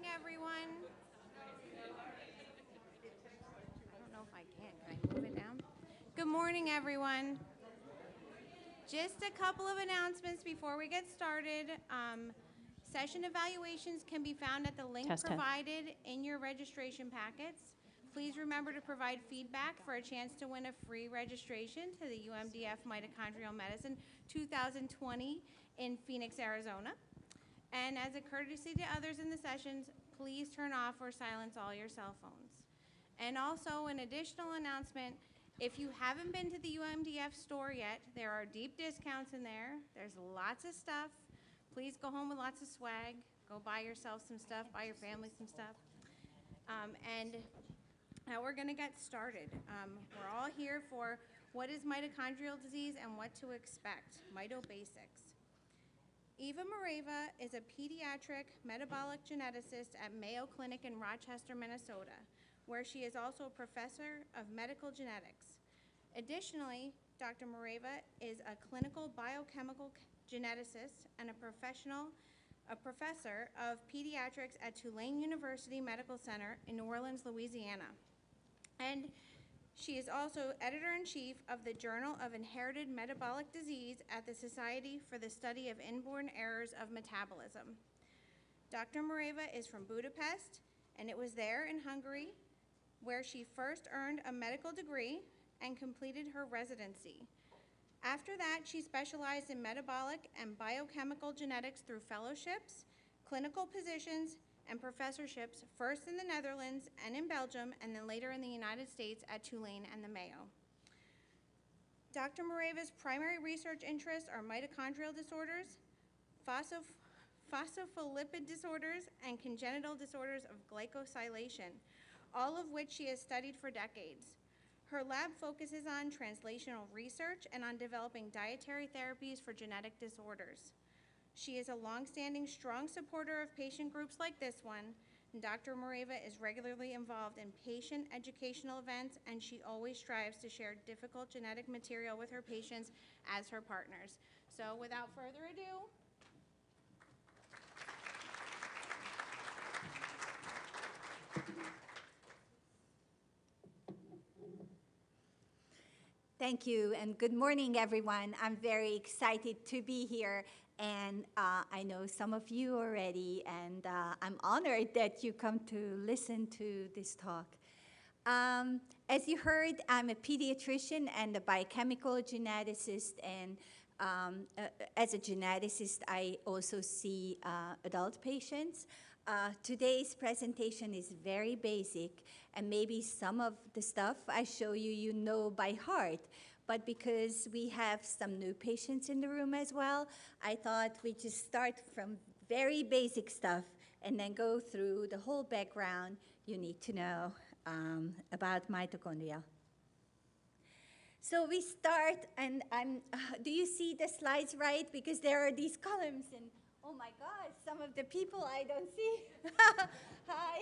morning, everyone. I don't know if I can. Can I move it down? Good morning, everyone. Just a couple of announcements before we get started. Session evaluations can be found at the link provided in your registration packets. Please remember to provide feedback for a chance to win a free registration to the UMDF Mitochondrial Medicine 2020 in Phoenix, Arizona. And as a courtesy to others in the sessions, please turn off or silence all your cell phones. And also, an additional announcement, if you haven't been to the UMDF store yet, there are deep discounts in there. There's lots of stuff. Please go home with lots of swag. Go buy yourself some stuff, buy your family some stuff. And now we're going to get started. We're all here for what is mitochondrial disease and what to expect, Mito Basics. Eva Morava is a pediatric metabolic geneticist at Mayo Clinic in Rochester, Minnesota, where she is also a professor of medical genetics. Additionally, Dr. Morava is a clinical biochemical geneticist and a professor of pediatrics at Tulane University Medical Center in New Orleans, Louisiana. And she is also editor-in-chief of the Journal of Inherited Metabolic Disease at the Society for the Study of Inborn Errors of Metabolism. Dr. Morava is from Budapest, and it was there in Hungary where she first earned a medical degree and completed her residency. After that, she specialized in metabolic and biochemical genetics through fellowships, clinical positions, and professorships, first in the Netherlands and in Belgium, and then later in the United States at Tulane and the Mayo. Dr. Morava's primary research interests are mitochondrial disorders, phospholipid disorders, and congenital disorders of glycosylation, all of which she has studied for decades. Her lab focuses on translational research and on developing dietary therapies for genetic disorders. She is a longstanding, strong supporter of patient groups like this one, and Dr. Morava is regularly involved in patient educational events, and she always strives to share difficult genetic material with her patients as her partners. So without further ado, thank you, and good morning, everyone. I'm very excited to be here, and I know some of you already, and I'm honored that you come to listen to this talk. As you heard, I'm a pediatrician and a biochemical geneticist, and as a geneticist, I also see adult patients. Today's presentation is very basic, and maybe some of the stuff I show you, you know by heart. But because we have some new patients in the room as well, I thought we'd just start from very basic stuff and then go through the whole background you need to know about mitochondria. So we start, and do you see the slides right? Because there are these columns, and oh my God, some of the people I don't see. Hi.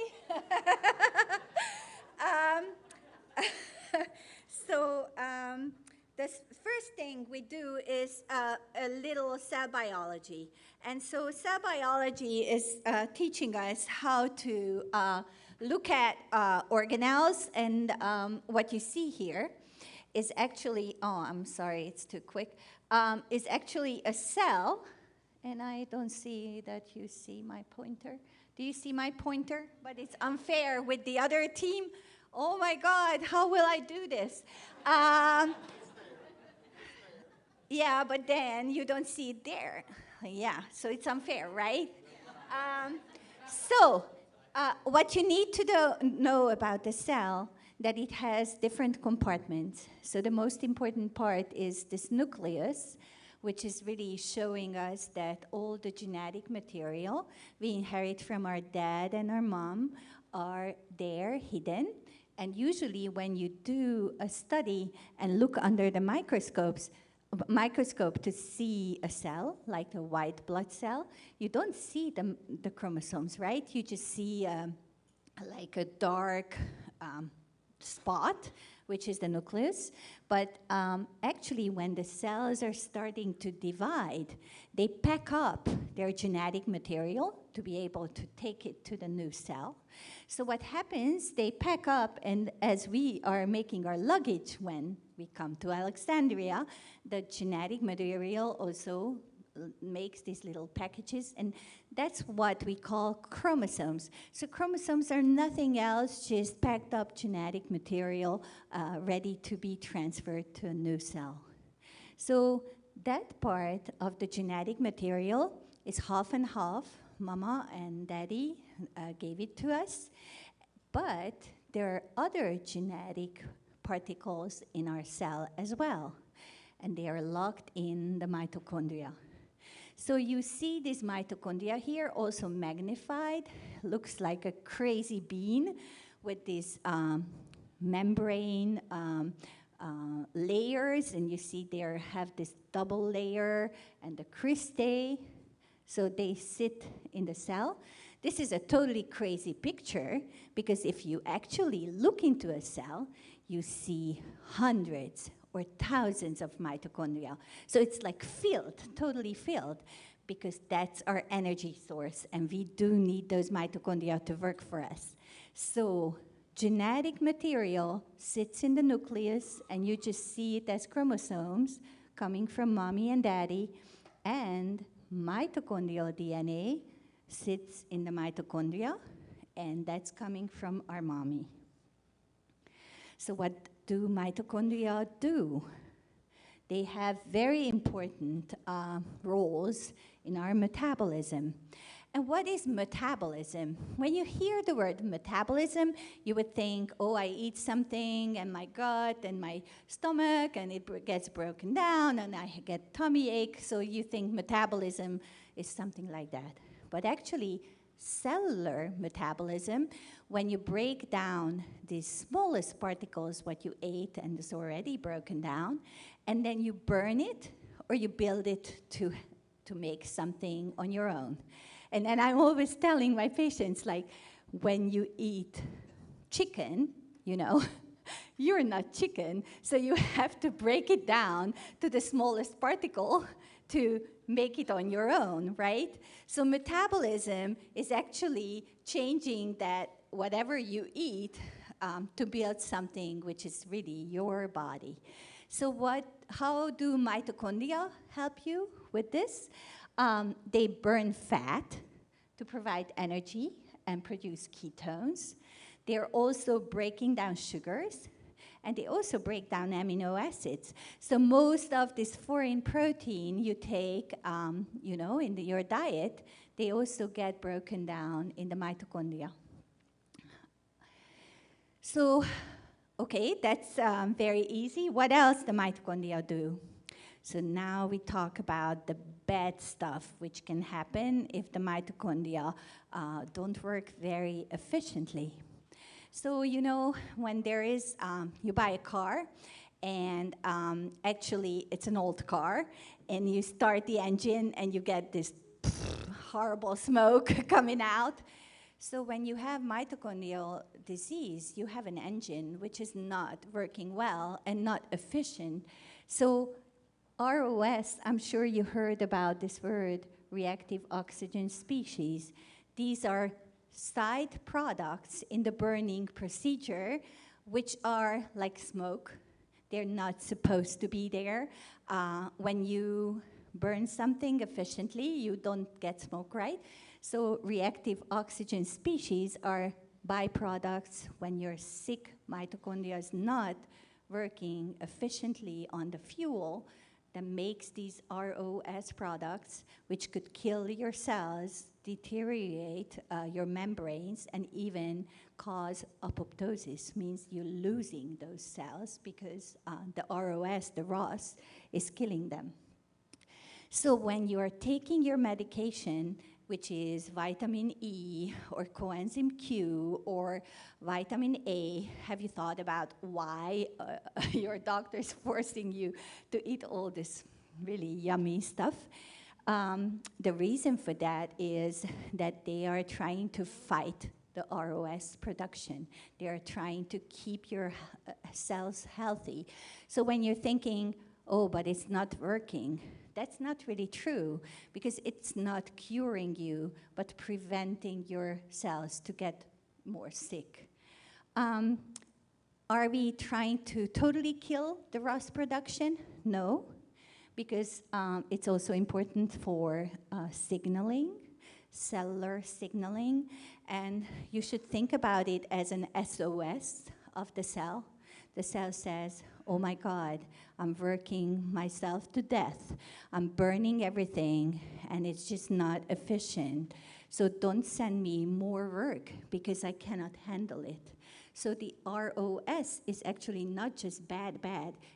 The first thing we do is a little cell biology. And so cell biology is teaching us how to look at organelles, and what you see here is actually, oh, I'm sorry, it's too quick, is actually a cell. And I don't see that you see my pointer. Do you see my pointer? But it's unfair with the other team. Oh my God, how will I do this? Yeah, but then you don't see it there. Yeah, so it's unfair, right? What you need to know about the cell, that it has different compartments. So the most important part is this nucleus, which is really showing us that all the genetic material we inherit from our dad and our mom are there hidden. And usually when you do a study and look under the microscope to see a cell, like a white blood cell, you don't see the chromosomes, right? You just see like a dark spot, which is the nucleus. But actually, when the cells are starting to divide, they pack up their genetic material to be able to take it to the new cell. So what happens, they pack up, and as we are making our luggage when we come to Alexandria, the genetic material also makes these little packages, and that's what we call chromosomes. So chromosomes are nothing else, just packed up genetic material ready to be transferred to a new cell. So that part of the genetic material is half and half. Mama and Daddy gave it to us. But there are other genetic particles in our cell as well, and they are locked in the mitochondria. So you see this mitochondria here, also magnified, looks like a crazy bean with this membrane layers, and you see they have this double layer and the cristae. So they sit in the cell. This is a totally crazy picture, because if you actually look into a cell, you see hundreds or thousands of mitochondria. So it's like filled, totally filled, because that's our energy source, and we do need those mitochondria to work for us. So genetic material sits in the nucleus, and you just see it as chromosomes coming from mommy and daddy, and mitochondrial DNA sits in the mitochondria, and that's coming from our mommy. So what do mitochondria do? They have very important roles in our metabolism. And what is metabolism? When you hear the word metabolism, you would think, oh, I eat something, and my gut and my stomach, and it gets broken down, and I get tummy ache. So you think metabolism is something like that. But actually, cellular metabolism, when you break down the smallest particles, what you ate and is already broken down, and then you burn it, or you build it to make something on your own. And I'm always telling my patients, like, when you eat chicken, you know, you're not chicken, so you have to break it down to the smallest particle to make it on your own, right? So metabolism is actually changing that whatever you eat to build something which is really your body. So how do mitochondria help you with this? They burn fat to provide energy and produce ketones. They're also breaking down sugars, and they also break down amino acids. So most of this foreign protein you take, you know, in your diet, they also get broken down in the mitochondria. So, okay, that's very easy. What else the mitochondria do? So now we talk about the bad stuff which can happen if the mitochondria don't work very efficiently. So, you know, when there is, you buy a car, and actually it's an old car, and you start the engine, and you get this horrible smoke coming out. So when you have mitochondrial disease, you have an engine which is not working well and not efficient. So ROS, I'm sure you heard about this word, reactive oxygen species. These are side products in the burning procedure, which are like smoke. They're not supposed to be there. When you burn something efficiently, you don't get smoke, right? So reactive oxygen species are byproducts when your sick mitochondria is not working efficiently on the fuel that makes these ROS products, which could kill your cells, deteriorate your membranes, and even cause apoptosis, means you're losing those cells because the ROS, the ROS, is killing them. So when you are taking your medication, which is vitamin E or coenzyme Q or vitamin A, have you thought about why your doctor is forcing you to eat all this really yummy stuff? The reason for that is that they are trying to fight the ROS production. They are trying to keep your cells healthy. So when you're thinking, oh, but it's not working, that's not really true, because it's not curing you, but preventing your cells to get more sick. Are we trying to totally kill the ROS production? No, because it's also important for signaling, cellular signaling, and you should think about it as an SOS of the cell. The cell says, oh my God, I'm working myself to death. I'm burning everything, and it's just not efficient. So don't send me more work, because I cannot handle it. So the ROS is actually not just bad,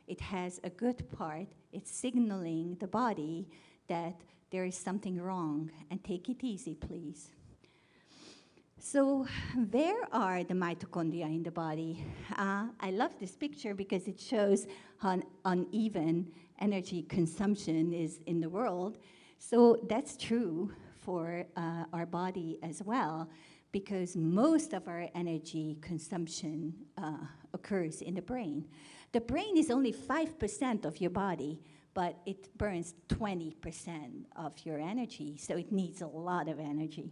it has a good part. It's signaling the body that there is something wrong, and take it easy, please. So where are the mitochondria in the body? I love this picture because it shows how uneven energy consumption is in the world. So that's true for our body as well, because most of our energy consumption occurs in the brain. The brain is only 5% of your body, but it burns 20% of your energy, so it needs a lot of energy.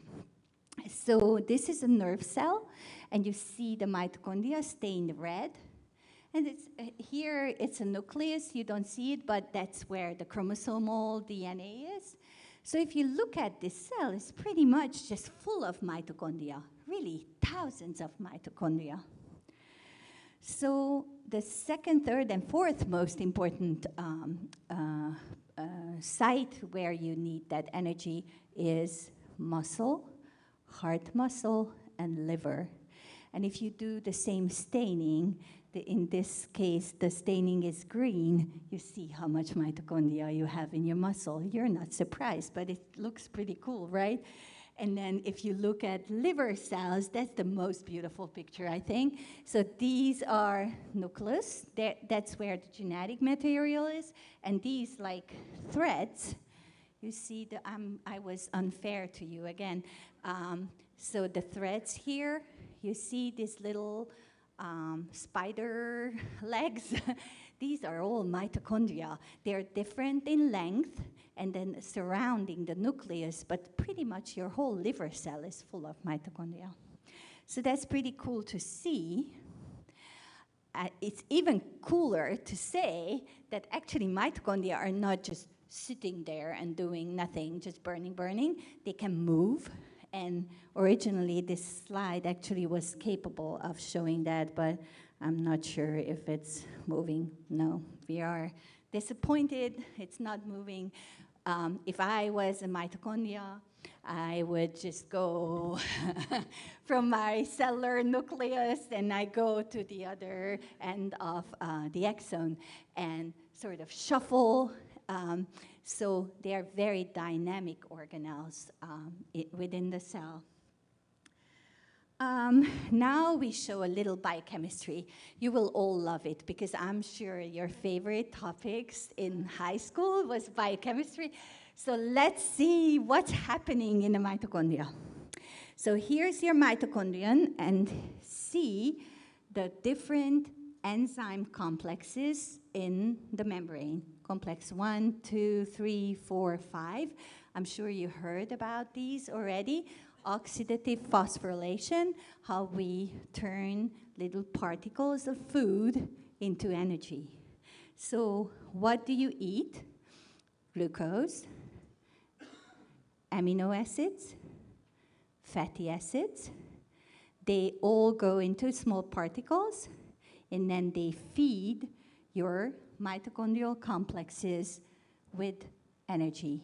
So this is a nerve cell, and you see the mitochondria stained red. And it's, here it's a nucleus, you don't see it, but that's where the chromosomal DNA is. So if you look at this cell, it's pretty much just full of mitochondria, really thousands of mitochondria. So the second, third, and fourth most important site where you need that energy is muscle, heart muscle, and liver. And if you do the same staining, in this case, the staining is green, you see how much mitochondria you have in your muscle. You're not surprised, but it looks pretty cool, right? And then if you look at liver cells, that's the most beautiful picture, I think. So these are nucleus. That's where the genetic material is. And these, like threads, you see, I was unfair to you again. So the threads here, you see these little spider legs. These are all mitochondria. They're different in length and then surrounding the nucleus, but pretty much your whole liver cell is full of mitochondria. So that's pretty cool to see. It's even cooler to say that actually mitochondria are not just sitting there and doing nothing, just burning. They can move. And originally, this slide actually was capable of showing that, but I'm not sure if it's moving. No, we are disappointed. It's not moving. If I was a mitochondria, I would just go from my cellular nucleus, and I go to the other end of the exon and sort of shuffle. So they are very dynamic organelles within the cell. Now we show a little biochemistry. You will all love it, because I'm sure your favorite topics in high school was biochemistry. So let's see what's happening in the mitochondria. So here's your mitochondrion, and see the different enzyme complexes in the membrane. Complex 1, 2, 3, 4, 5. I'm sure you heard about these already. Oxidative phosphorylation, how we turn little particles of food into energy. So what do you eat? Glucose, amino acids, fatty acids. They all go into small particles, and then they feed your mitochondrial complexes with energy.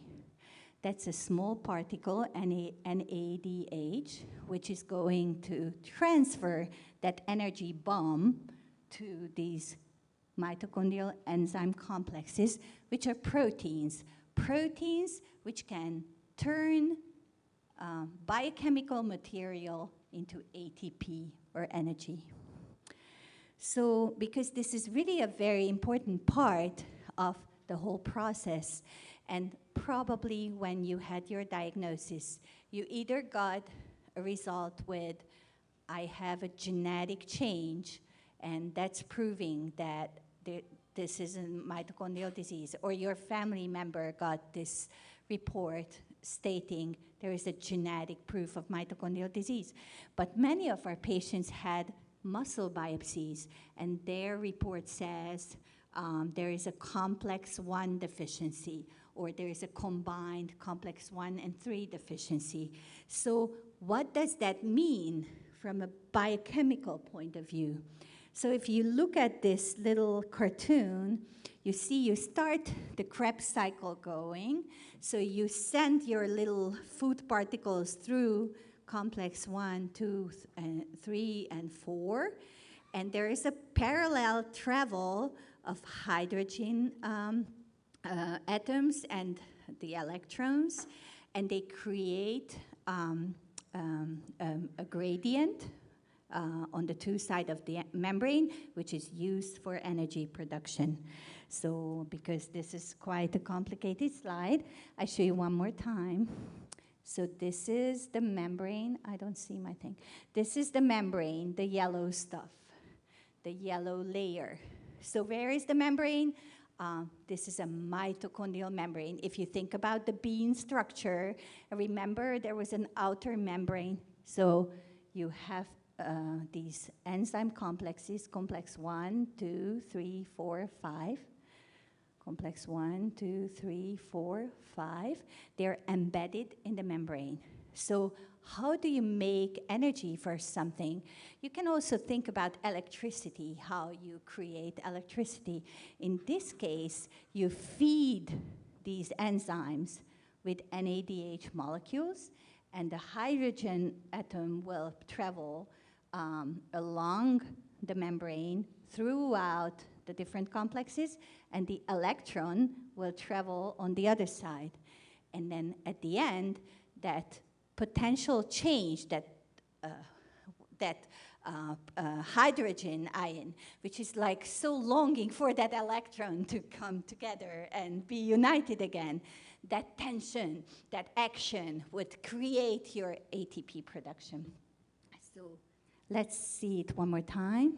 That's a small particle, NADH, which is going to transfer that energy bomb to these mitochondrial enzyme complexes, which are proteins. Proteins which can turn biochemical material into ATP, or energy. So, because this is really a very important part of the whole process, and probably when you had your diagnosis, you either got a result with I have a genetic change, and that's proving that this is a mitochondrial disease, or your family member got this report stating there is a genetic proof of mitochondrial disease. But many of our patients had muscle biopsies, and their report says there is a complex 1 deficiency, or there is a combined complex 1 and 3 deficiency. So what does that mean from a biochemical point of view? So if you look at this little cartoon, you see you start the Krebs cycle going. So you send your little food particles through complex 1, 2, 3, and 4. And there is a parallel travel of hydrogen atoms and the electrons. And they create a gradient on the 2 sides of the membrane, which is used for energy production. So because this is quite a complicated slide, I show you one more time. So this is the membrane. I don't see my thing. This is the membrane, the yellow stuff, the yellow layer. So where is the membrane? This is a mitochondrial membrane. If you think about the bean structure, remember there was an outer membrane. So you have these enzyme complexes, complex 1, 2, 3, 4, 5. Complex 1, 2, 3, 4, 5. They're embedded in the membrane. So how do you make energy for something? You can also think about electricity, how you create electricity. In this case, you feed these enzymes with NADH molecules, and the hydrogen atom will travel along the membrane throughout the different complexes, and the electron will travel on the other side. And then at the end, that potential change, that hydrogen ion, which is like so longing for that electron to come together and be united again, that tension, that action would create your ATP production. So let's see it one more time.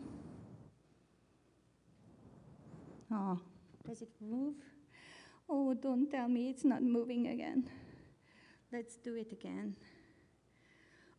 Oh, does it move? Oh, don't tell me it's not moving again. Let's do it again.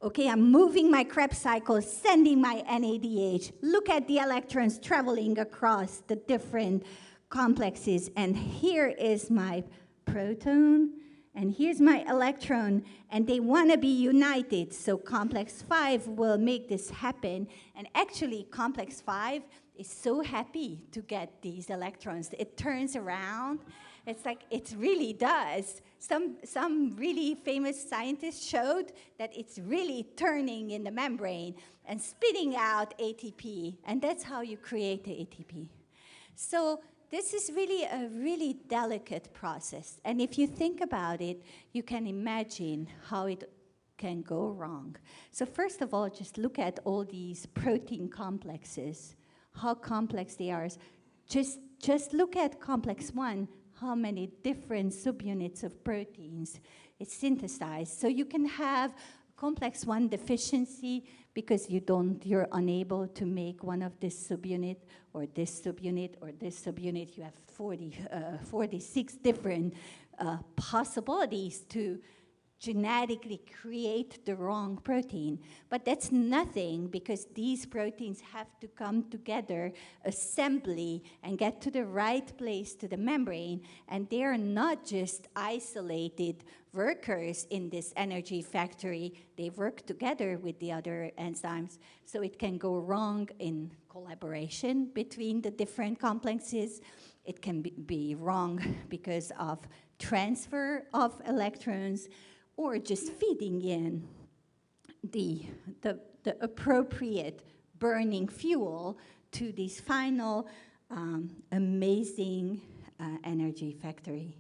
Okay, I'm moving my Krebs cycle, sending my NADH. Look at the electrons traveling across the different complexes. And here is my proton, and here's my electron, and they want to be united. So complex 5 will make this happen. And actually, complex 5 is so happy to get these electrons. It turns around. It's like it really does. Some really famous scientists showed that it's really turning in the membrane and spitting out ATP, and that's how you create the ATP. So this is really a really delicate process, and if you think about it, you can imagine how it can go wrong. So first of all, just look at all these protein complexes, how complex they are. Just look at complex 1, how many different subunits of proteins it's synthesized. So you can have complex 1 deficiency because you're unable to make one of this subunit or this subunit or this subunit. You have 46 different possibilities to genetically create the wrong protein. But that's nothing, because these proteins have to come together, assembly, and get to the right place to the membrane. And they are not just isolated workers in this energy factory. They work together with the other enzymes. So it can go wrong in collaboration between the different complexes. It can be wrong because of transfer of electrons, or just feeding in the appropriate burning fuel to this final amazing energy factory.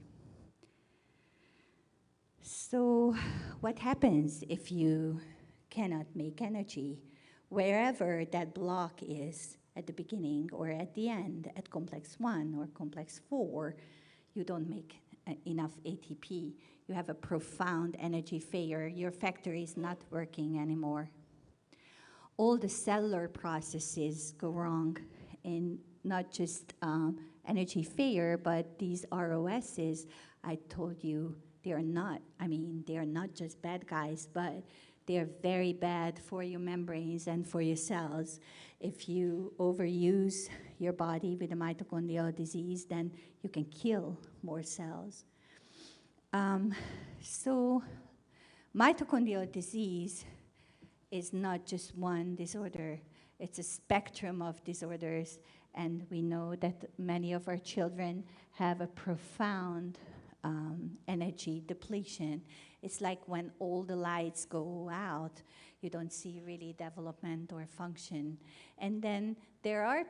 So what happens if you cannot make energy? Wherever that block is, at the beginning or at the end, at complex 1 or complex 4, you don't make enough ATP. You have a profound energy failure. Your factory is not working anymore. all the cellular processes go wrong, and not just energy failure, but these ROSs, I told you, they are not just bad guys, but they are very bad for your membranes and for your cells. If you overuse your body with a mitochondrial disease, then you can kill more cells. So mitochondrial disease is not just one disorder. It's a spectrum of disorders, and we know that many of our children have a profound energy depletion. It's like when all the lights go out, you don't see really development or function. And then there are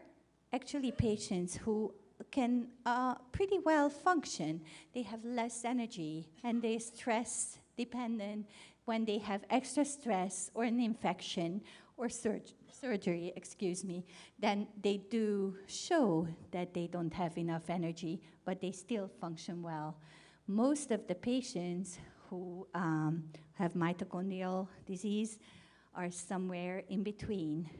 actually patients who can pretty well function. They have less energy, and they're stress dependent. When they have extra stress or an infection or surgery, then they do show that they don't have enough energy, but they still function well. Most of the patients who have mitochondrial disease are somewhere in between.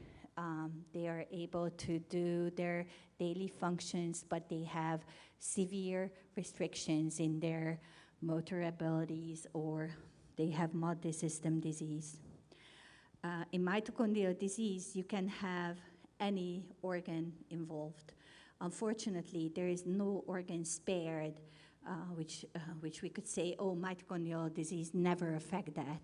They are able to do their daily functions, but they have severe restrictions in their motor abilities, or they have multi-system disease. In mitochondrial disease, you can have any organ involved. Unfortunately, there is no organ spared, which we could say, oh, mitochondrial disease never affect that.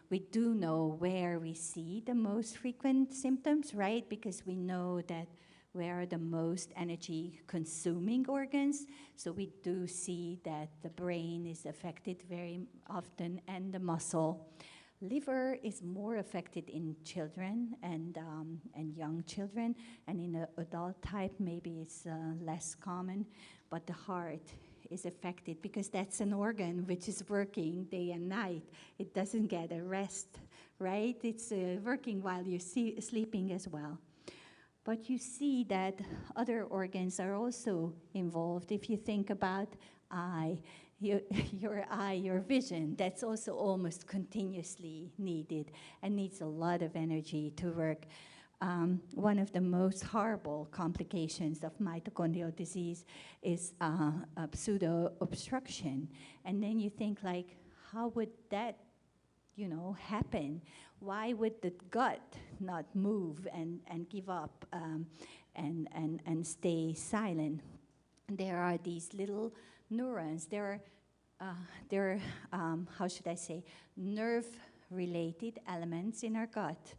We do know where we see the most frequent symptoms, right? Because we know that where are the most energy-consuming organs. So we do see that the brain is affected very often, and the muscle. Liver is more affected in children and young children, and in an adult type, maybe it's less common, but the heart is affected because that's an organ which is working day and night. It doesn't get a rest, right? It's working while you're sleeping as well. But you see that other organs are also involved. If you think about eye, your eye, your vision, that's also almost continuously needed and needs a lot of energy to work. One of the most horrible complications of mitochondrial disease is a pseudo-obstruction. And then you think, like, how would that, happen? Why would the gut not move and give up and stay silent? There are these little neurons. There are how should I say, nerve-related elements in our gut.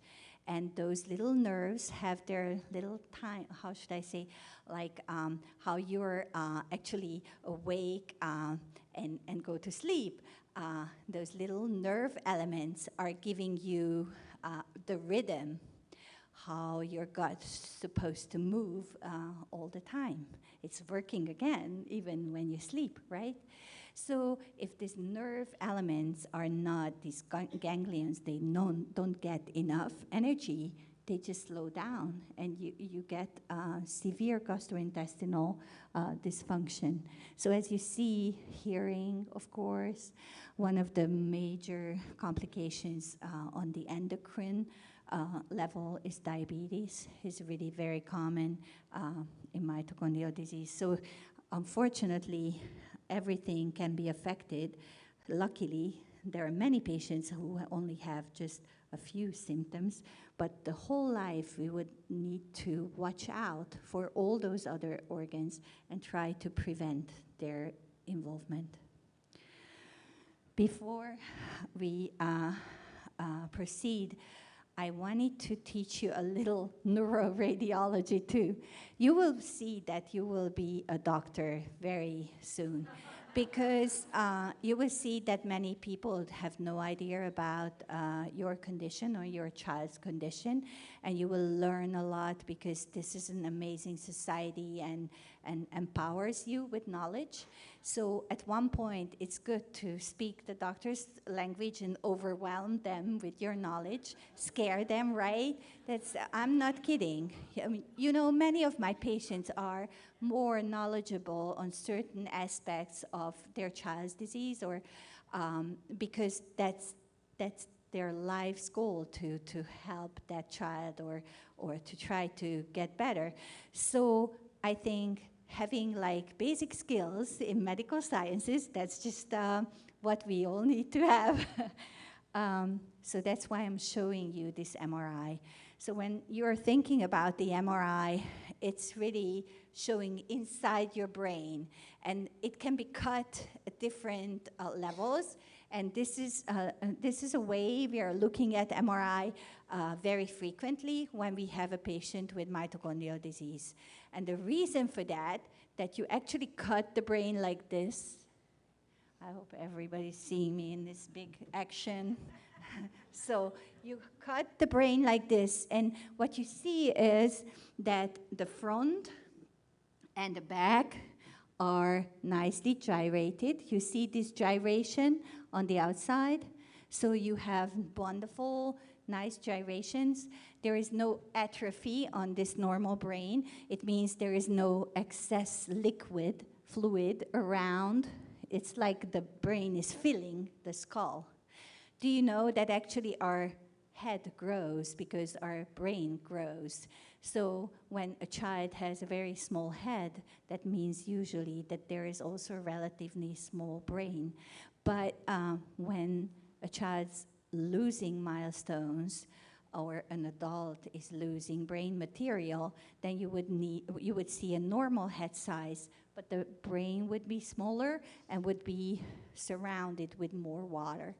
And those little nerves have their little time, how should I say, like how you're actually awake and go to sleep. Those little nerve elements are giving you the rhythm, how your gut's supposed to move all the time. It's working again, even when you sleep, right? So if these nerve elements are not, these ganglions, they don't get enough energy, they just slow down, and you get severe gastrointestinal dysfunction. So as you see, hearing, of course, one of the major complications on the endocrine level is diabetes. It's really very common in mitochondrial disease. So unfortunately, everything can be affected. Luckily, there are many patients who only have just a few symptoms, but the whole life we would need to watch out for all those other organs and try to prevent their involvement. Before we proceed, I wanted to teach you a little neuroradiology too. You will see that you will be a doctor very soon, because you will see that many people have no idea about your condition or your child's condition, and you will learn a lot because this is an amazing society and empowers you with knowledge. So at one point, it's good to speak the doctor's language and overwhelm them with your knowledge, scare them, right? I'm not kidding. I mean, many of my patients are more knowledgeable on certain aspects of their child's disease, or because that's their life's goal to help that child or to try to get better. So I think having like basic skills in medical sciences, that's just what we all need to have. So that's why I'm showing you this MRI. So when you're thinking about the MRI, it's really showing inside your brain. And it can be cut at different levels. And this is a way we are looking at MRI very frequently when we have a patient with mitochondrial disease. And the reason for that you actually cut the brain like this. I hope everybody's seeing me in this big action. So you cut the brain like this, and what you see is that the front and the back are nicely gyrated. You see this gyration on the outside. So you have wonderful, nice gyrations. There is no atrophy on this normal brain. It means there is no excess liquid, fluid around. It's like the brain is filling the skull. Do you know that actually our head grows because our brain grows? So when a child has a very small head, that means usually that there is also a relatively small brain. But when a child's losing milestones or an adult is losing brain material, then you would see a normal head size, but the brain would be smaller and would be surrounded with more water.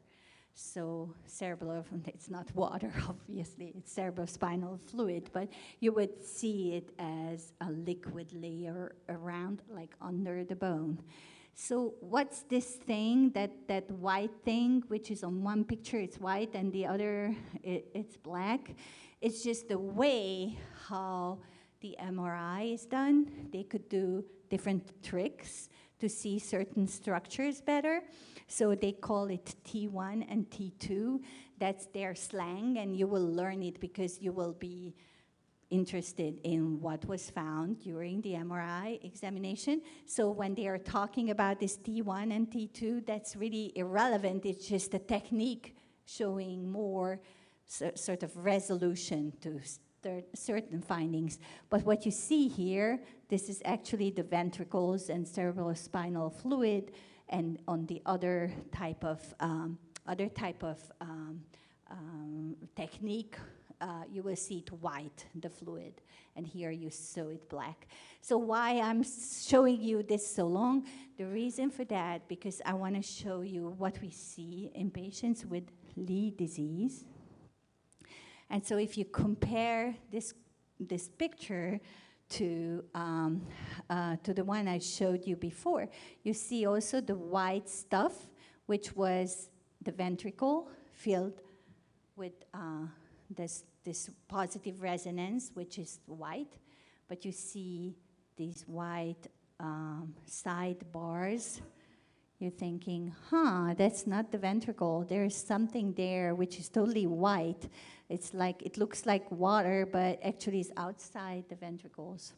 So it's not water, obviously, it's cerebrospinal fluid, but you would see it as a liquid layer around, like under the bone. So what's this thing, that white thing, which is on one picture it's white and the other it's black? It's just the way how the MRI is done. They could do different tricks to see certain structures better. So they call it T1 and T2. That's their slang, and you will learn it because you will be interested in what was found during the MRI examination. So when they are talking about this T1 and T2, that's really irrelevant. It's just a technique showing more sort of resolution to certain findings. But what you see here, this is actually the ventricles and cerebrospinal fluid, and on the other type of technique, you will see it white, the fluid, and here you saw it black. So why I'm showing you this so long? The reason for that, because I want to show you what we see in patients with Leigh disease. And so if you compare this picture to the one I showed you before, you see also the white stuff, which was the ventricle filled with this positive resonance, which is white, but you see these white side bars. You're thinking, that's not the ventricle. There's something there which is totally white. It's like, it looks like water, but actually it's outside the ventricles.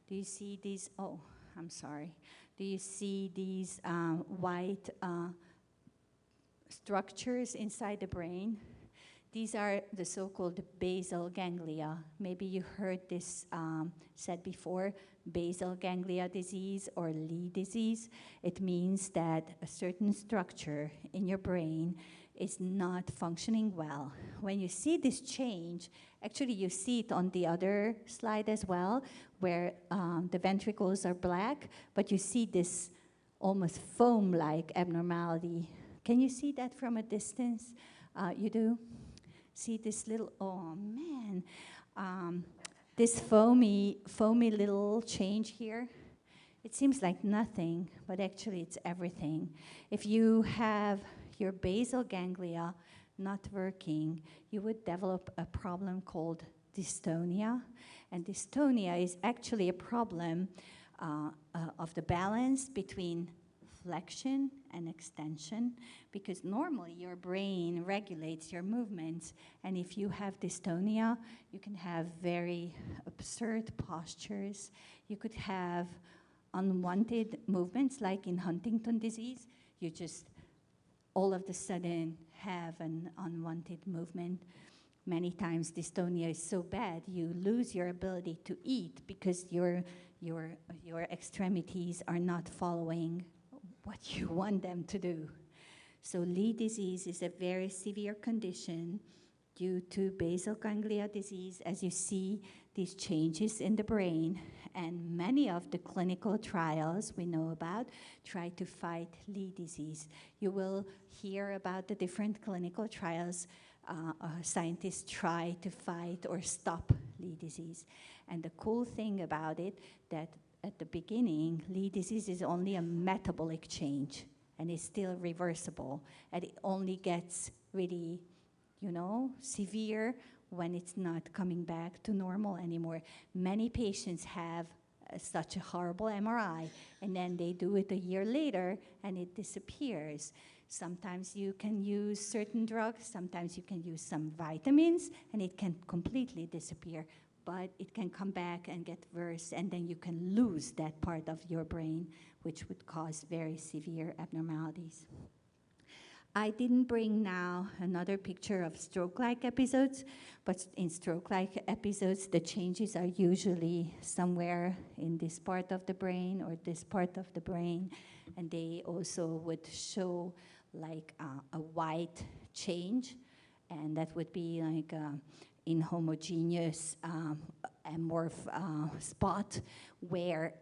Do you see these? Oh, I'm sorry. Do you see these white structures inside the brain? These are the so-called basal ganglia. Maybe you heard this said before, basal ganglia disease or Leigh disease. It means that a certain structure in your brain is not functioning well. When you see this change, actually you see it on the other slide as well, where the ventricles are black, but you see this almost foam-like abnormality. Can you see that from a distance? You do? See this little, oh man, this foamy little change here. It seems like nothing, but actually it's everything. If you have your basal ganglia not working, you would develop a problem called dystonia. And dystonia is actually a problem of the balance between flexion and extension, because normally your brain regulates your movements, and if you have dystonia, you can have very absurd postures. You could have unwanted movements, like in Huntington disease. You just all of a sudden have an unwanted movement. Many times dystonia is so bad you lose your ability to eat because your extremities are not following what you want them to do. So Leigh disease is a very severe condition due to basal ganglia disease. As you see, these changes in the brain, and many of the clinical trials we know about try to fight Leigh disease. You will hear about the different clinical trials. Scientists try to fight or stop Leigh disease. And the cool thing about it, that at the beginning, Leigh disease is only a metabolic change, and it's still reversible. And it only gets really, severe when it's not coming back to normal anymore. Many patients have such a horrible MRI, and then they do it a year later, and it disappears. Sometimes you can use certain drugs, sometimes you can use some vitamins, and it can completely disappear. But it can come back and get worse, and then you can lose that part of your brain, which would cause very severe abnormalities. I didn't bring now another picture of stroke-like episodes, but in stroke-like episodes, the changes are usually somewhere in this part of the brain or this part of the brain, and they also would show like a white change, and that would be like inhomogeneous amorph spot where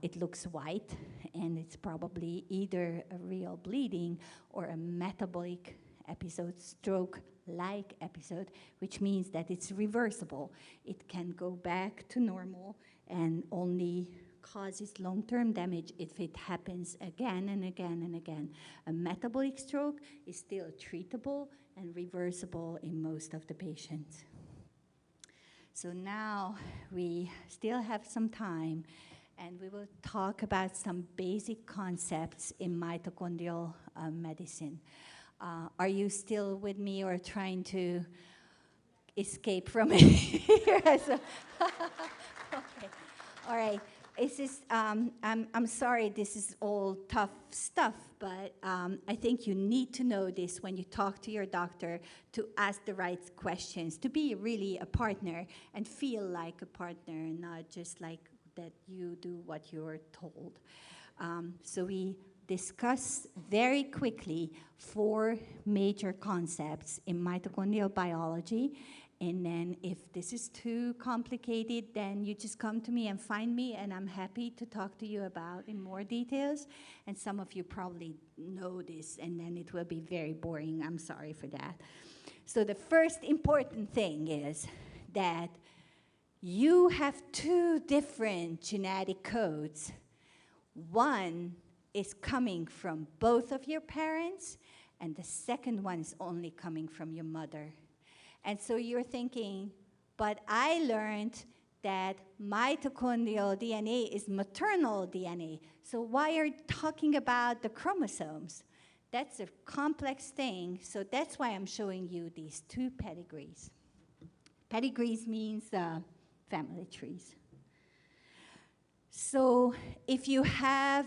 it looks white, and it's probably either a real bleeding or a metabolic episode, stroke-like episode, which means that it's reversible. It can go back to normal and only causes long-term damage if it happens again and again and again. A metabolic stroke is still treatable and reversible in most of the patients. So now we still have some time, and we will talk about some basic concepts in mitochondrial medicine. Are you still with me or trying to escape from it here? Okay. All right. This is, I'm sorry, this is all tough stuff, but I think you need to know this when you talk to your doctor, to ask the right questions, to be really a partner and feel like a partner, not just like that you do what you're told. So we discuss very quickly 4 major concepts in mitochondrial biology. And then if this is too complicated, then you just come to me and find me, and I'm happy to talk to you about in more details. And some of you probably know this, and then it will be very boring. I'm sorry for that. So the first important thing is that you have 2 different genetic codes. One is coming from both of your parents, and the second one is only coming from your mother. And so you're thinking, but I learned that mitochondrial DNA is maternal DNA. So why are you talking about the chromosomes? That's a complex thing. So that's why I'm showing you these 2 pedigrees. Pedigrees means family trees. So if you have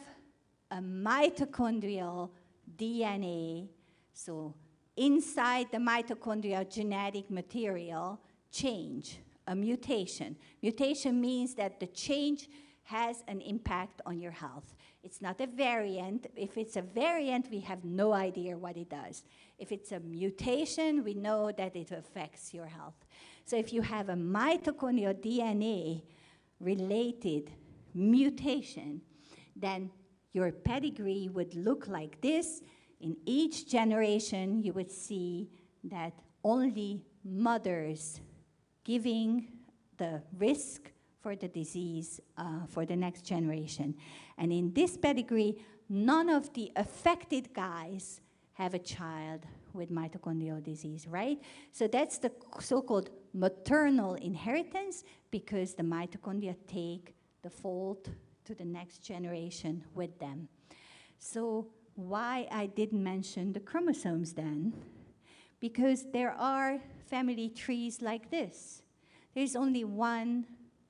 a mitochondrial DNA, so inside the mitochondrial genetic material, change, a mutation. Mutation means that the change has an impact on your health. It's not a variant. If it's a variant, we have no idea what it does. If it's a mutation, we know that it affects your health. So if you have a mitochondrial DNA related mutation, then your pedigree would look like this. In each generation, you would see that only mothers giving the risk for the disease for the next generation. And in this pedigree, none of the affected guys have a child with mitochondrial disease, right? So that's the so-called maternal inheritance, because the mitochondria take the fault to the next generation with them. So why I didn't mention the chromosomes then? Because there are family trees like this. There's only one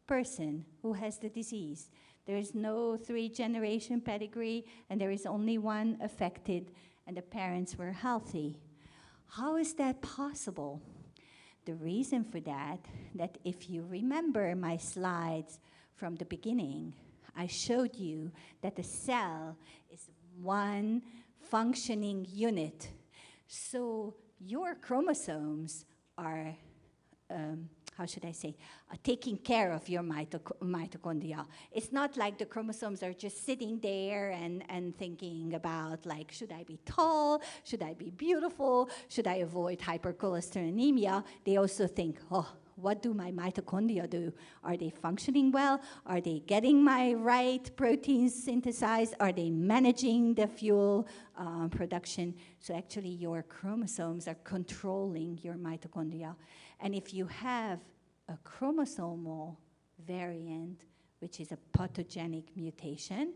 person who has the disease. There is no 3-generation pedigree, and there is only one affected, and the parents were healthy. How is that possible? The reason for that if you remember my slides from the beginning, I showed you that the cell is one functioning unit. So your chromosomes are, how should I say, taking care of your mitochondria. It's not like the chromosomes are just sitting there and thinking about, like, should I be tall? Should I be beautiful? Should I avoid hypercholesterolemia? They also think, oh, what do my mitochondria do? Are they functioning well? Are they getting my right proteins synthesized? Are they managing the fuel production? So actually, your chromosomes are controlling your mitochondria. And if you have a chromosomal variant, which is a pathogenic mutation,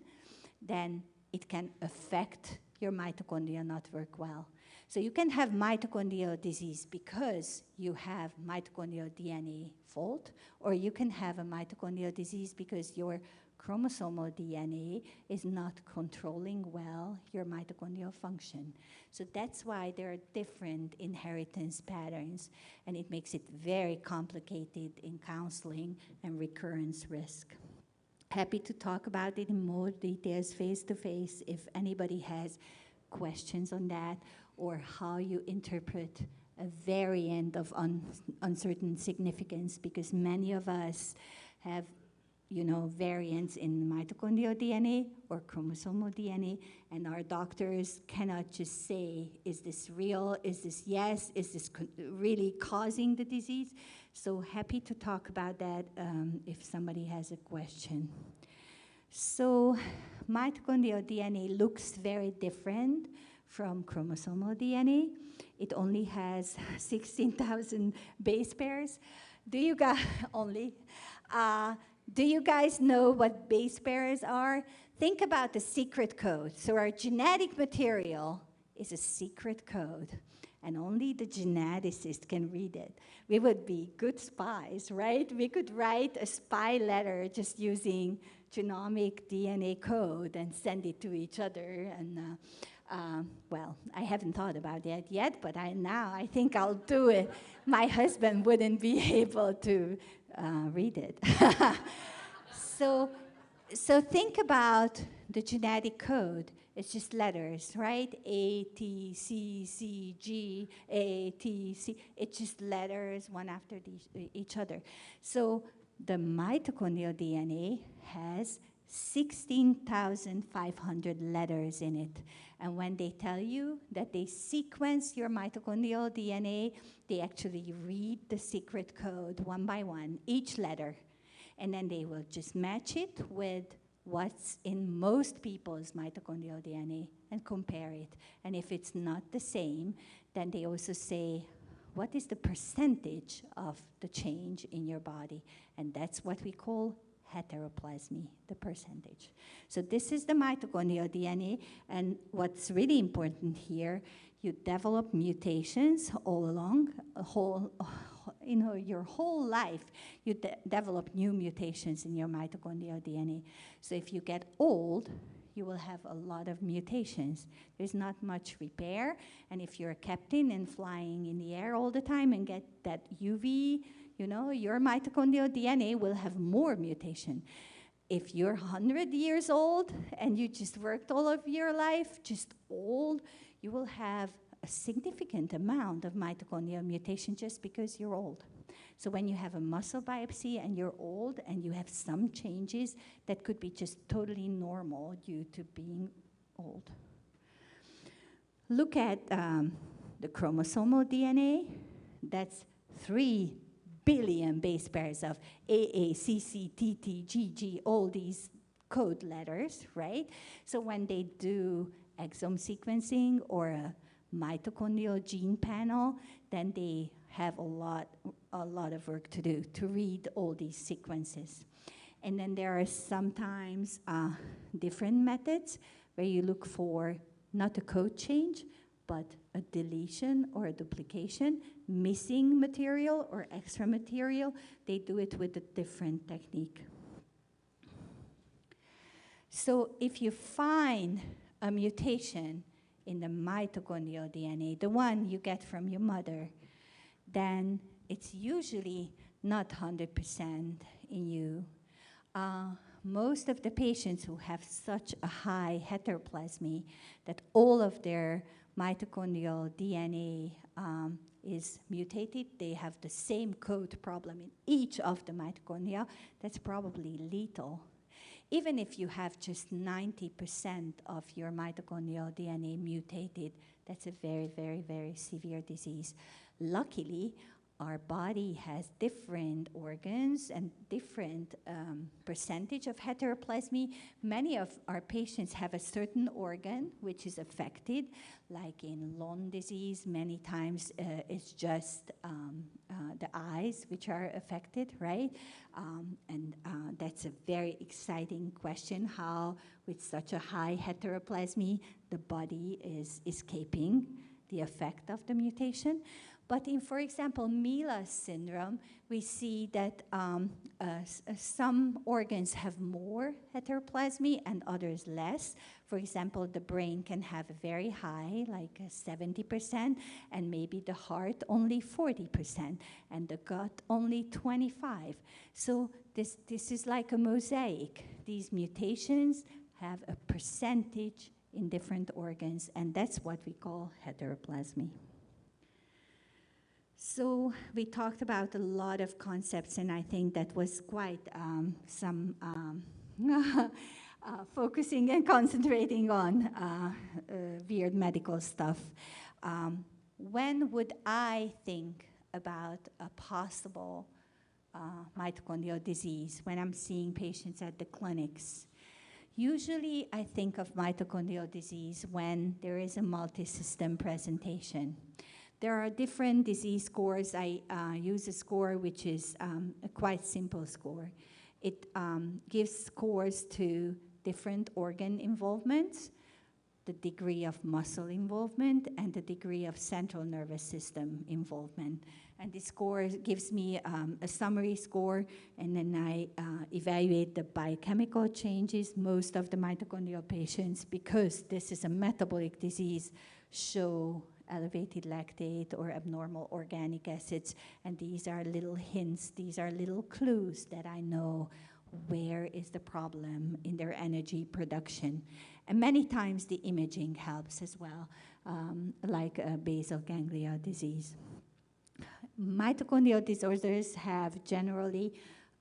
then it can affect your mitochondria not work well. So you can have mitochondrial disease because you have mitochondrial DNA fault, or you can have a mitochondrial disease because your chromosomal DNA is not controlling well your mitochondrial function. So that's why there are different inheritance patterns, and it makes it very complicated in counseling and recurrence risk. Happy to talk about it in more details face-to-face if anybody has questions on that, or how you interpret a variant of uncertain significance, because many of us have, variants in mitochondrial DNA or chromosomal DNA, and our doctors cannot just say, is this real? Is this yes? Is this really causing the disease? So happy to talk about that if somebody has a question. So mitochondrial DNA looks very different from chromosomal DNA. It only has 16,000 base pairs. Do you guys know what base pairs are? Think about the secret code. So our genetic material is a secret code, and only the geneticist can read it. We would be good spies, right? We could write a spy letter just using genomic DNA code and send it to each other. And well, I haven't thought about that yet, but I think I'll do it. My husband wouldn't be able to read it. So think about the genetic code. It's just letters, right? A, T, C, C, G, A, T, C. It's just letters, one after each other. So the mitochondrial DNA has 16,500 letters in it. And when they tell you that they sequence your mitochondrial DNA, they actually read the secret code one by one, each letter. And then they will just match it with what's in most people's mitochondrial DNA and compare it. And if it's not the same, then they also say, what is the percentage of the change in your body? And that's what we call heteroplasmy, the percentage. So this is the mitochondrial DNA, and what's really important here, you develop mutations all along, your whole life, you develop new mutations in your mitochondrial DNA. So if you get old, you will have a lot of mutations. There's not much repair, and if you're a captain and flying in the air all the time and get that UV, your mitochondrial DNA will have more mutation. If you're 100 years old and you just worked all of your life, just old, you will have a significant amount of mitochondrial mutation just because you're old. So when you have a muscle biopsy and you're old and you have some changes, that could be just totally normal due to being old. Look at the chromosomal DNA. That's 3 billion base pairs of AA, CC, TT, GG, all these code letters, right? So when they do exome sequencing or a mitochondrial gene panel, then they have a lot of work to do to read all these sequences. And then there are sometimes different methods where you look for not a code change, but a deletion or a duplication, missing material or extra material. They do it with a different technique. So if you find a mutation in the mitochondrial DNA, the one you get from your mother, then it's usually not 100% in you. Most of the patients who have such a high heteroplasmy that all of their mitochondrial DNA is mutated, they have the same code problem in each of the mitochondria, that's probably lethal. Even if you have just 90% of your mitochondrial DNA mutated, that's a very, very, very severe disease. Luckily, our body has different organs and different percentage of heteroplasmy. Many of our patients have a certain organ which is affected, like in lung disease, many times it's just the eyes which are affected, right? And that's a very exciting question, how with such a high heteroplasmy, the body is escaping the effect of the mutation. But in, for example, Mila syndrome, we see that some organs have more heteroplasmy and others less. For example, the brain can have a very high, like 70%, and maybe the heart only 40%, and the gut only 25%. So this is like a mosaic. These mutations have a percentage in different organs, and that's what we call heteroplasmy. So we talked about a lot of concepts, and I think that was quite some focusing and concentrating on weird medical stuff. When would I think about a possible mitochondrial disease when I'm seeing patients at the clinics? Usually I think of mitochondrial disease when there is a multi-system presentation. There are different disease scores. I use a score which is a quite simple score. It gives scores to different organ involvements, the degree of muscle involvement, and the degree of central nervous system involvement. And this score gives me a summary score, and then I evaluate the biochemical changes. Most of the mitochondrial patients, because this is a metabolic disease, show elevated lactate or abnormal organic acids, and these are little hints, these are little clues that I know where is the problem in their energy production. And many times the imaging helps as well, like basal ganglia disease. Mitochondrial disorders have generally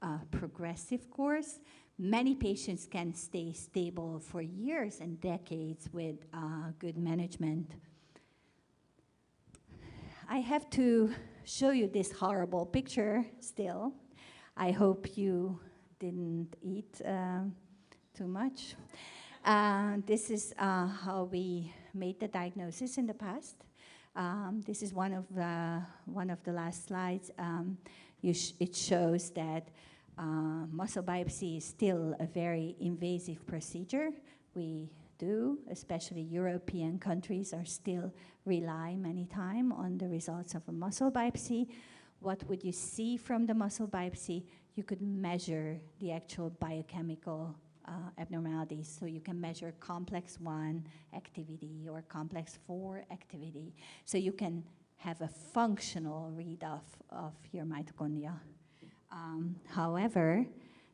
a progressive course. Many patients can stay stable for years and decades with good management. I have to show you this horrible picture still. I hope you didn't eat too much. This is how we made the diagnosis in the past. This is one of the last slides. It shows that muscle biopsy is still a very invasive procedure. We do, especially European countries, are still rely many times on the results of a muscle biopsy. What would you see from the muscle biopsy? You could measure the actual biochemical abnormalities. So you can measure complex 1 activity or complex 4 activity. So you can have a functional read of your mitochondria. However,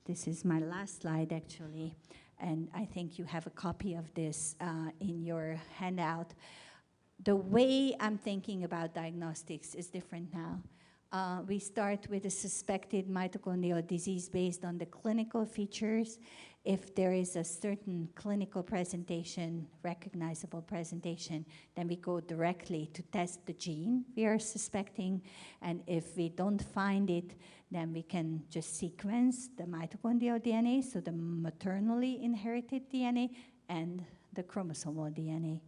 this is my last slide actually, and I think you have a copy of this in your handout. The way I'm thinking about diagnostics is different now. We start with a suspected mitochondrial disease based on the clinical features. If there is a certain clinical presentation, recognizable presentation, then we go directly to test the gene we are suspecting. And if we don't find it, then we can just sequence the mitochondrial DNA, so the maternally inherited DNA, and the chromosomal DNA.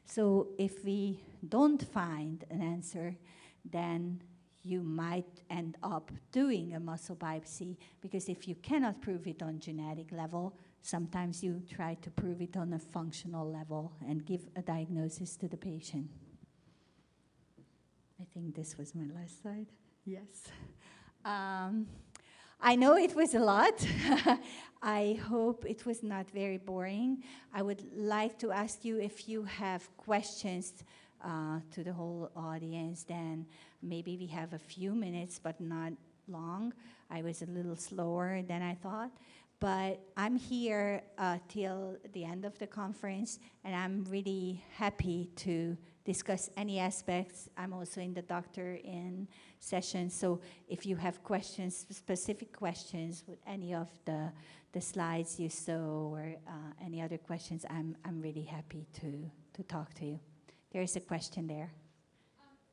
So if we don't find an answer, then you might end up doing a muscle biopsy, because if you cannot prove it on genetic level, sometimes you try to prove it on a functional level and give a diagnosis to the patient. I think this was my last slide. Yes. I know it was a lot. I hope it was not very boring. I would like to ask you if you have questions to the whole audience, then maybe we have a few minutes, but not long. I was a little slower than I thought. But I'm here till the end of the conference, and I'm really happy to discuss any aspects. I'm also in the doctor-in session, so if you have questions, specific questions with any of the slides you saw or any other questions, I'm really happy to talk to you. There is a question there.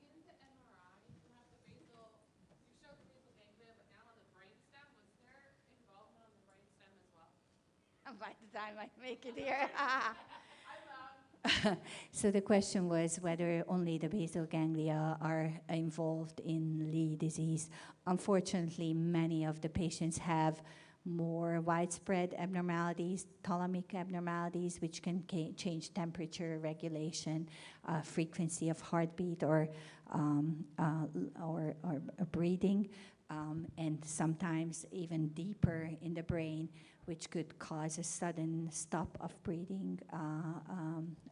In the MRI, you have the basal, you showed the basal ganglia, but now on the brainstem, was there involvement on the brainstem as well? By the time I make it here. I'm loud. So the question was whether only the basal ganglia are involved in Leigh disease. Unfortunately, many of the patients have more widespread abnormalities, thalamic abnormalities, which can change temperature regulation, frequency of heartbeat, or breathing, and sometimes even deeper in the brain, which could cause a sudden stop of breathing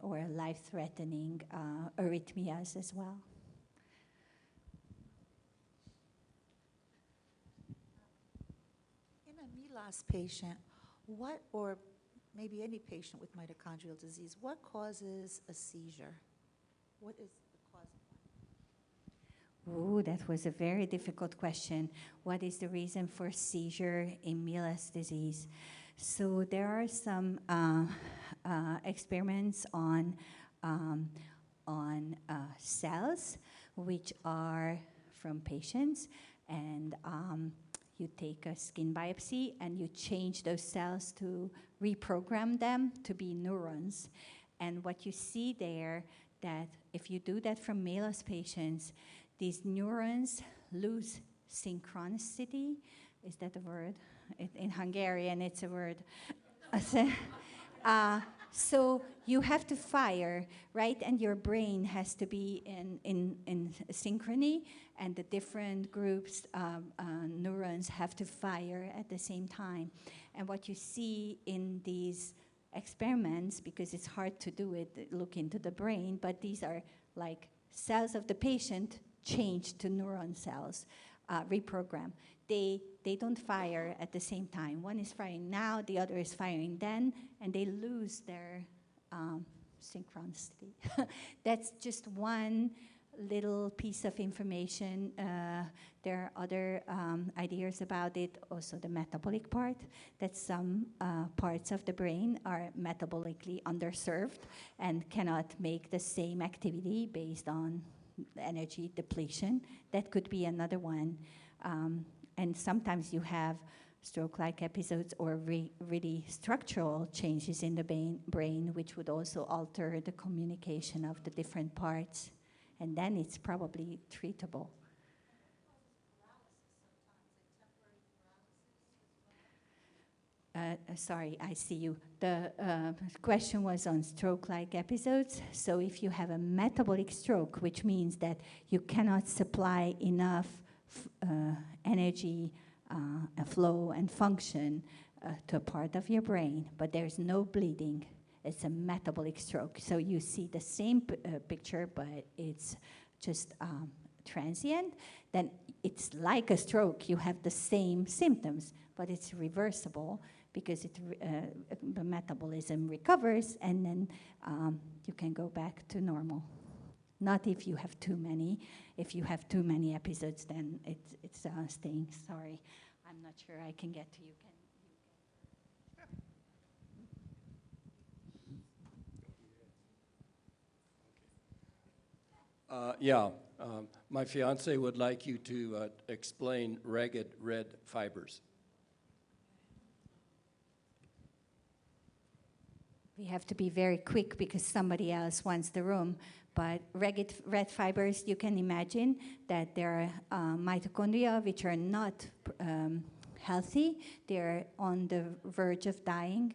or life-threatening arrhythmias as well. In a MELAS patient, or maybe any patient with mitochondrial disease, what causes a seizure? What is the cause of one? Ooh, that was a very difficult question. What is the reason for seizure in MELAS disease? So there are some experiments on cells, which are from patients, and you take a skin biopsy and you change those cells to reprogram them to be neurons. And what you see there, that if you do that from MELAS patients, these neurons lose synchronicity. Is that a word? In Hungarian, it's a word. So you have to fire, right? And your brain has to be in synchrony, and the different groups, neurons have to fire at the same time. And what you see in these experiments, because it's hard to do it, look into the brain, but these are like cells of the patient changed to neuron cells, reprogram. They don't fire at the same time. One is firing now, the other is firing then, and they lose their synchronicity. That's just one little piece of information. There are other ideas about it, also the metabolic part, that some parts of the brain are metabolically underserved and cannot make the same activity based on energy depletion. That could be another one. And sometimes you have stroke-like episodes or really structural changes in the brain, which would also alter the communication of the different parts. And then it's probably treatable. Sorry, I see you. The question was on stroke-like episodes. So if you have a metabolic stroke, which means that you cannot supply enough energy, flow and function to a part of your brain, but there's no bleeding, it's a metabolic stroke. So you see the same picture, but it's just transient. Then it's like a stroke. You have the same symptoms, but it's reversible because the metabolism recovers, and then you can go back to normal. Not if you have too many. If you have too many episodes, then it's staying. Sorry, I'm not sure I can get to you. My fiance would like you to explain ragged red fibers. We have to be very quick because somebody else wants the room. But ragged red fibers, you can imagine that there are mitochondria which are not healthy. They're on the verge of dying.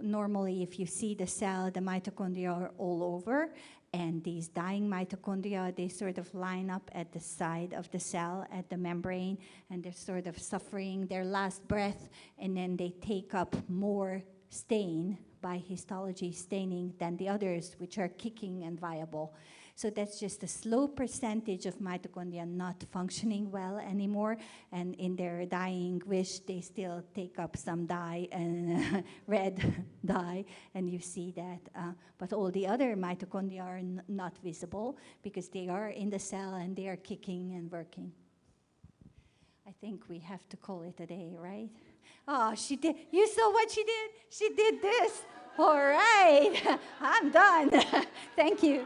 Normally, if you see the cell, the mitochondria are all over, and these dying mitochondria, they sort of line up at the side of the cell, at the membrane, and they're sort of suffering their last breath, and then they take up more stain by histology staining than the others, which are kicking and viable. So that's just a slow percentage of mitochondria not functioning well anymore, and in their dying wish, they still take up some dye and red dye, and you see that. But all the other mitochondria are not visible because they are in the cell and they are kicking and working. I think we have to call it a day, right? Oh, she did. You saw what she did? She did this. All right. I'm done. Thank you.